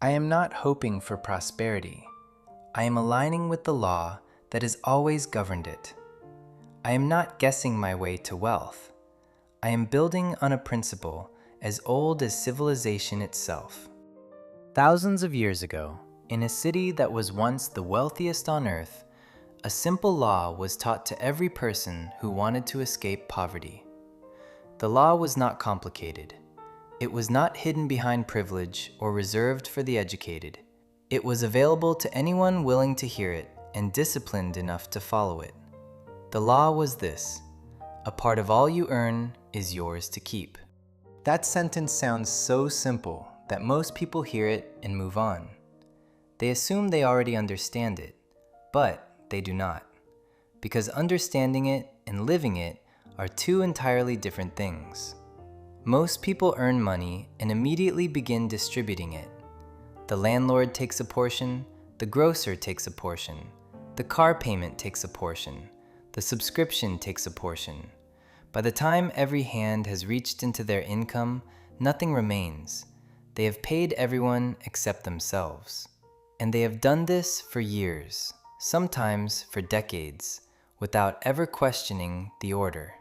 I am not hoping for prosperity. I am aligning with the law that has always governed it. I am not guessing my way to wealth. I am building on a principle as old as civilization itself. Thousands of years ago, in a city that was once the wealthiest on earth, a simple law was taught to every person who wanted to escape poverty. The law was not complicated. It was not hidden behind privilege or reserved for the educated. It was available to anyone willing to hear it and disciplined enough to follow it. The law was this: a part of all you earn is yours to keep. That sentence sounds so simple that most people hear it and move on. They assume they already understand it, but they do not, because understanding it and living it are two entirely different things. Most people earn money and immediately begin distributing it. The landlord takes a portion, the grocer takes a portion, the car payment takes a portion, the subscription takes a portion. By the time every hand has reached into their income, nothing remains. They have paid everyone except themselves. And they have done this for years, sometimes for decades, without ever questioning the order.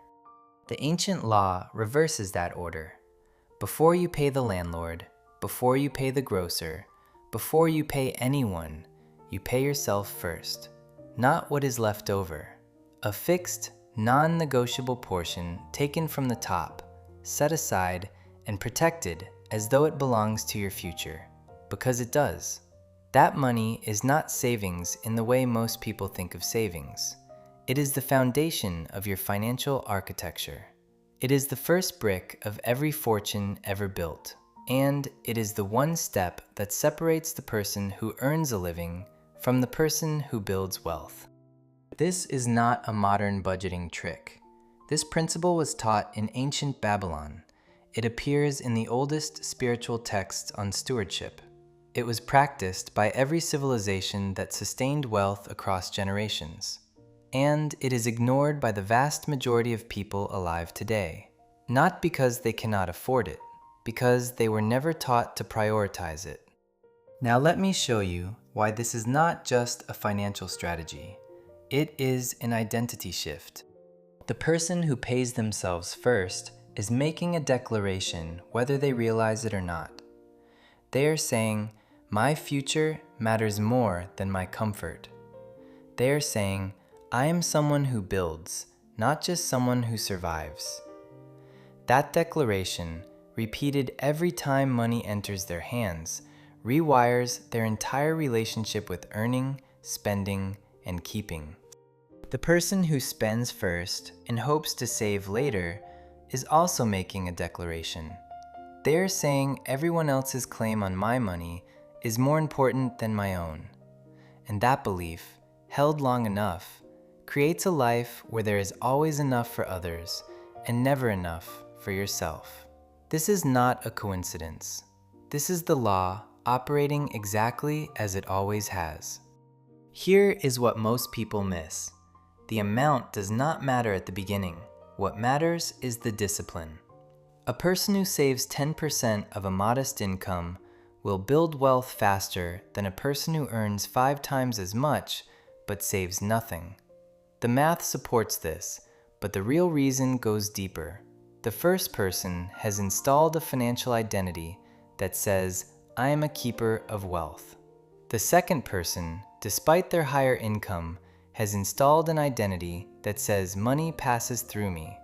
The ancient law reverses that order. Before you pay the landlord, before you pay the grocer, before you pay anyone, you pay yourself first, not what is left over. A fixed, non-negotiable portion taken from the top, set aside, and protected as though it belongs to your future, because it does. That money is not savings in the way most people think of savings. It is the foundation of your financial architecture. It is the first brick of every fortune ever built, and it is the one step that separates the person who earns a living from the person who builds wealth. This is not a modern budgeting trick. This principle was taught in ancient Babylon. It appears in the oldest spiritual texts on stewardship. It was practiced by every civilization that sustained wealth across generations. And it is ignored by the vast majority of people alive today. Not because they cannot afford it, because they were never taught to prioritize it. Now let me show you why this is not just a financial strategy. It is an identity shift. The person who pays themselves first is making a declaration whether they realize it or not. They are saying, "My future matters more than my comfort." They are saying, "I am someone who builds, not just someone who survives." That declaration, repeated every time money enters their hands, rewires their entire relationship with earning, spending, and keeping. The person who spends first and hopes to save later is also making a declaration. They are saying everyone else's claim on my money is more important than my own. And that belief, held long enough, creates a life where there is always enough for others and never enough for yourself. This is not a coincidence. This is the law operating exactly as it always has. Here is what most people miss. The amount does not matter at the beginning. What matters is the discipline. A person who saves 10% of a modest income will build wealth faster than a person who earns 5 times as much but saves nothing. The math supports this, but the real reason goes deeper. The first person has installed a financial identity that says, "I am a keeper of wealth." The second person, despite their higher income, has installed an identity that says money passes through me,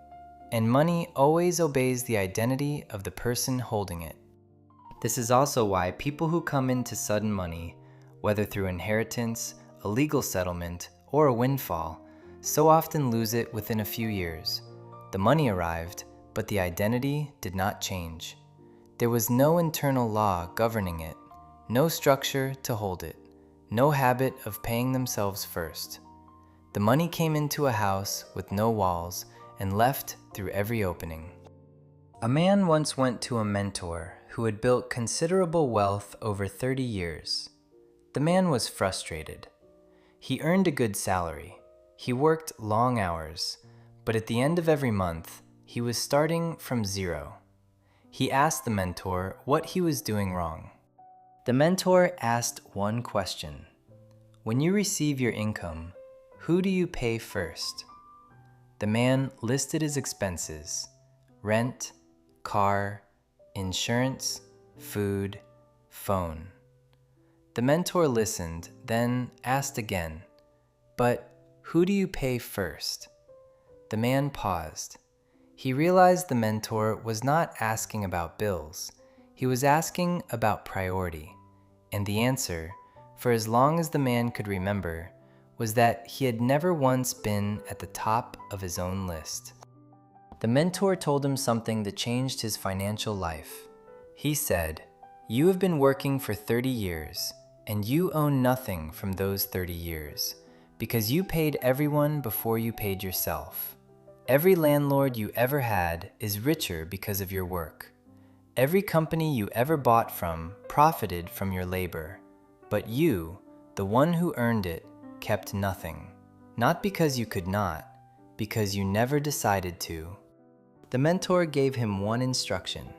and money always obeys the identity of the person holding it. This is also why people who come into sudden money, whether through inheritance, a legal settlement, or a windfall, so often lose it within a few years. The money arrived, but the identity did not change. There was no internal law governing it, no structure to hold it, no habit of paying themselves first. The money came into a house with no walls and left through every opening. A man once went to a mentor who had built considerable wealth over 30 years. The man was frustrated. He earned a good salary. He worked long hours, but at the end of every month, he was starting from zero. He asked the mentor what he was doing wrong. The mentor asked one question. When you receive your income, who do you pay first? The man listed his expenses: rent, car, insurance, food, phone. The mentor listened, then asked again, "But who do you pay first?" The man paused. He realized the mentor was not asking about bills. He was asking about priority. And the answer, for as long as the man could remember, was that he had never once been at the top of his own list. The mentor told him something that changed his financial life. He said, "You have been working for 30 years, and you own nothing from those 30 years, because you paid everyone before you paid yourself. Every landlord you ever had is richer because of your work. Every company you ever bought from profited from your labor, but you, the one who earned it, kept nothing. Not because you could not, because you never decided to." The mentor gave him one instruction.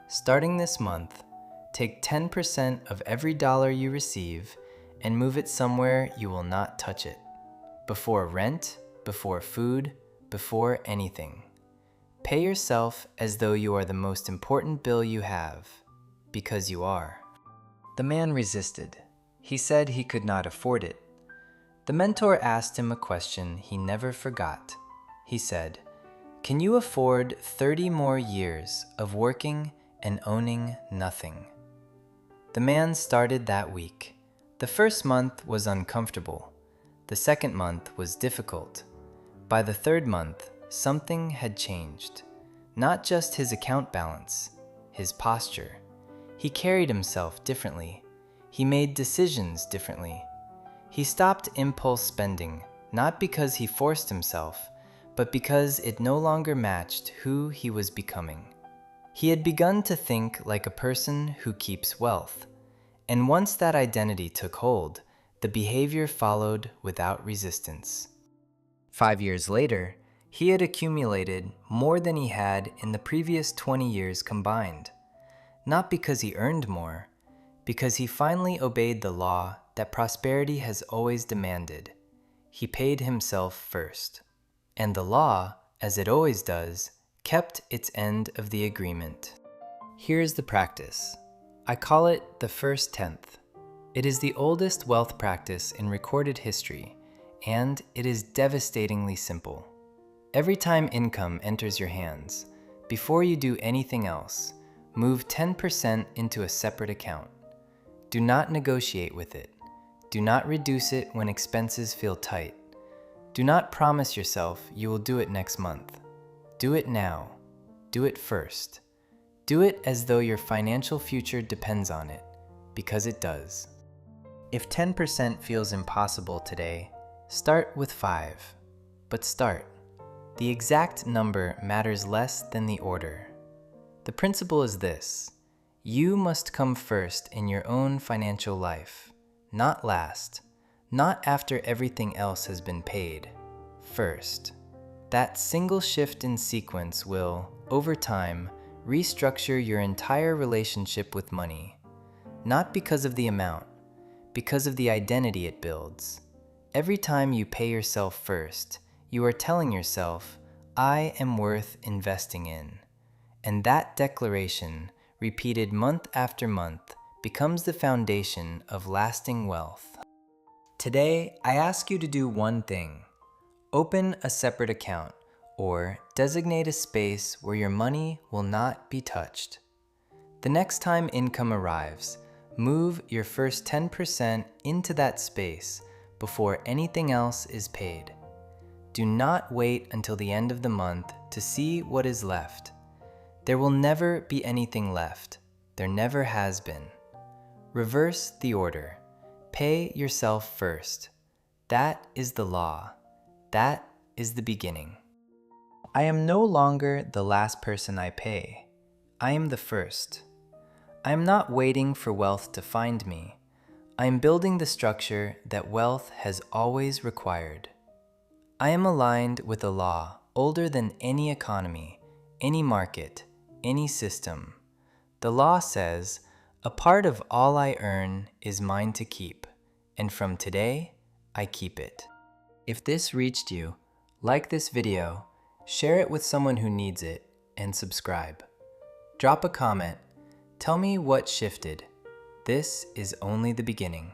Starting this month, take 10% of every dollar you receive and move it somewhere you will not touch it. Before rent, before food, before anything. Pay yourself as though you are the most important bill you have, because you are. The man resisted. He said he could not afford it. The mentor asked him a question he never forgot. He said, "Can you afford 30 more years of working and owning nothing?" The man started that week. The first month was uncomfortable. The second month was difficult. By the third month, something had changed. Not just his account balance, his posture. He carried himself differently. He made decisions differently. He stopped impulse spending, not because he forced himself, but because it no longer matched who he was becoming. He had begun to think like a person who keeps wealth. And once that identity took hold, the behavior followed without resistance. 5 years later, he had accumulated more than he had in the previous 20 years combined. Not because he earned more, because he finally obeyed the law that prosperity has always demanded. He paid himself first. And the law, as it always does, kept its end of the agreement. Here's the practice. I call it the first tenth. It is the oldest wealth practice in recorded history, and it is devastatingly simple. Every time income enters your hands, before you do anything else, move 10% into a separate account. Do not negotiate with it. Do not reduce it when expenses feel tight. Do not promise yourself you will do it next month. Do it now. Do it first. Do it as though your financial future depends on it, because it does. If 10% feels impossible today, start with 5. But start. The exact number matters less than the order. The principle is this: you must come first in your own financial life, not last, not after everything else has been paid. First. That single shift in sequence will, over time, restructure your entire relationship with money. Not because of the amount, because of the identity it builds. Every time you pay yourself first, you are telling yourself, "I am worth investing in." And that declaration, repeated month after month, becomes the foundation of lasting wealth. Today, I ask you to do one thing. Open a separate account, or designate a space where your money will not be touched. The next time income arrives, move your first 10% into that space before anything else is paid. Do not wait until the end of the month to see what is left. There will never be anything left. There never has been. Reverse the order. Pay yourself first. That is the law. That is the beginning. I am no longer the last person I pay. I am the first. I am not waiting for wealth to find me. I am building the structure that wealth has always required. I am aligned with a law older than any economy, any market, any system. The law says, A part of all I earn is mine to keep, and from today, I keep it. If this reached you, like this video, share it with someone who needs it, and subscribe. Drop a comment. Tell me what shifted. This is only the beginning.